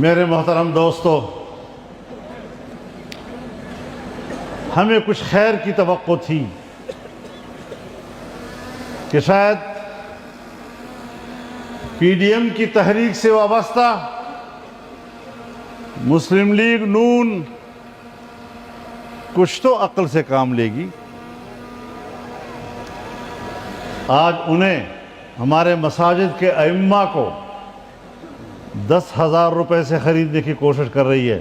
میرے محترم دوستو، ہمیں کچھ خیر کی توقع تھی کہ شاید پی ڈی ایم کی تحریک سے وابستہ مسلم لیگ نون کچھ تو عقل سے کام لے گی۔ آج انہیں ہمارے مساجد کے ائمہ کو 10,000 روپے سے خریدنے کی کوشش کر رہی ہے۔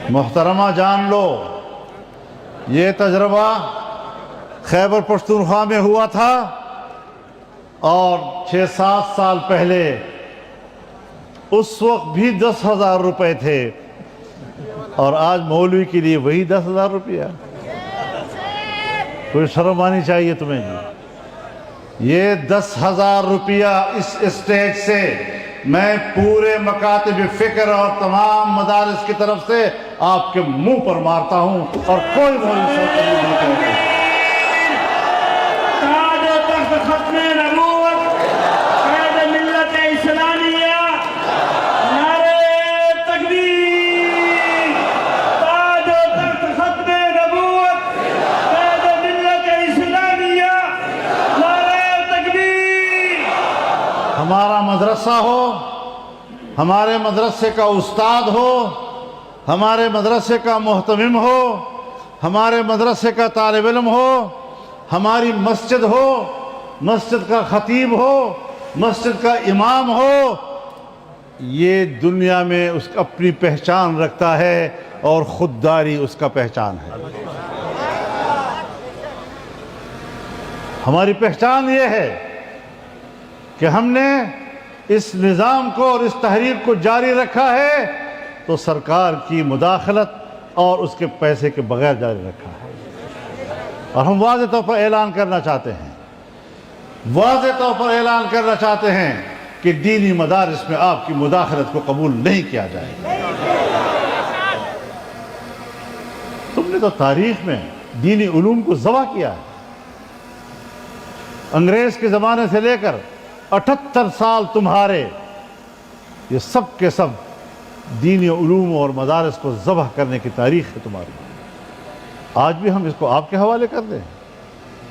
محترمہ جان لو، یہ تجربہ خیبر پختونخوا میں ہوا تھا اور 6-7 سال پہلے اس وقت بھی 10,000 روپے تھے اور آج مولوی کے لیے وہی 10,000 روپیہ۔ کوئی شرم آنی چاہیے تمہیں جی۔ یہ 10,000 روپیہ اس اسٹیج سے میں پورے مکاتب فکر اور تمام مدارس کی طرف سے آپ کے منہ پر مارتا ہوں اور کوئی مولوی صاحب نہیں کرتا۔ تاج و تخت ختم نبوت، قائد ملت اسلامیہ، نعرہ تکبیر۔ تاج و تخت ختم نبوت، قائد ملت اسلامیہ، نعرہ تکبیر۔ ہمارا مدرسہ ہو، ہمارے مدرسے کا استاد ہو، ہمارے مدرسے کا محتمم ہو، ہمارے مدرسے کا طالب علم ہو، ہماری مسجد ہو، مسجد کا خطیب ہو، مسجد کا امام ہو، یہ دنیا میں اس اپنی پہچان رکھتا ہے اور خودداری اس کا پہچان ہے۔ ہماری پہچان یہ ہے کہ ہم نے اس نظام کو اور اس تحریک کو جاری رکھا ہے تو سرکار کی مداخلت اور اس کے پیسے کے بغیر جاری رکھا ہے۔ اور ہم واضح طور پر اعلان کرنا چاہتے ہیں، کہ دینی مدارس میں آپ کی مداخلت کو قبول نہیں کیا جائے گا۔ تم نے تو تاریخ میں دینی علوم کو ذبح کیا ہے۔ انگریز کے زمانے سے لے کر 78 سال تمہارے، یہ سب کے سب دینی علوم اور مدارس کو ذبح کرنے کی تاریخ ہے تمہاری۔ آج بھی ہم اس کو آپ کے حوالے کر دیں،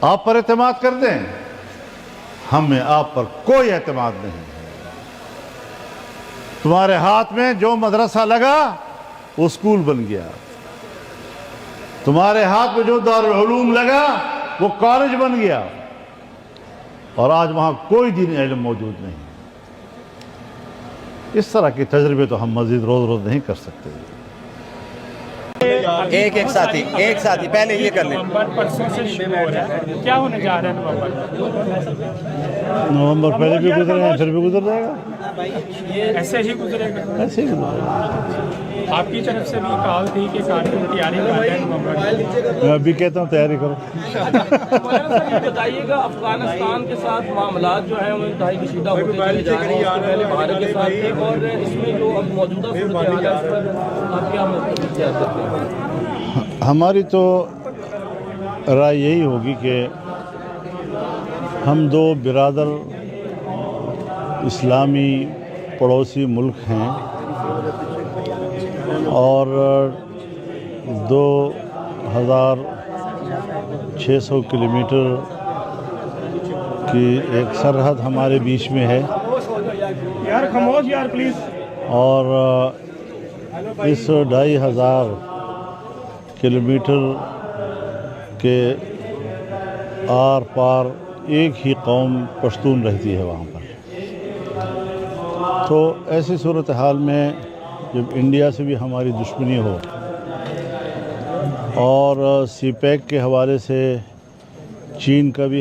آپ پر اعتماد کر دیں؟ ہمیں آپ پر کوئی اعتماد نہیں۔ تمہارے ہاتھ میں جو مدرسہ لگا وہ اسکول بن گیا، تمہارے ہاتھ میں جو دارالعلوم لگا وہ کالج بن گیا، اور آج وہاں کوئی دینی علم موجود نہیں۔ اس طرح کے تجربے تو ہم مزید روز روز نہیں کر سکتے۔ ایک ساتھی پہلے یہ کر لیں۔ پرسوں سے شروع ہو رہا ہے، کیا ہونے جا رہا ہے نومبر پہلے بھی گزرے ہیں، پھر بھی گزر جائے گا، ایسے ہی گزرے گا؟ ایسے ہی گزرے گا۔ آپ کی طرف سے بھی کال تھی کہ کارگل تیاری کر رہے ہیں نومبر میں۔ میں ابھی کہتا ہوں تیاری کرو۔ بتائیے گا افغانستان کے ساتھ معاملات جو ہیں وہ انتہائی کشیدہ ہوتے چلے جا رہے ہیں، اس سے پہلے بھارت کے ساتھ تھے، اور اس میں جو اب موجودہ صورتحال ہے اس پر آپ کیا اختیار کرتے ہیں؟ ہماری تو رائے یہی ہوگی کہ ہم دو برادر اسلامی پڑوسی ملک ہیں اور 2,600 کلومیٹر کی ایک سرحد ہمارے بیچ میں ہے، یار خاموش یار پلیز۔ اور اس 2,500 کلومیٹر کے آر پار ایک ہی قوم پشتون رہتی ہے وہاں پر۔ تو ایسی صورتحال میں جب انڈیا سے بھی ہماری دشمنی ہو اور سی پیک کے حوالے سے چین کا بھی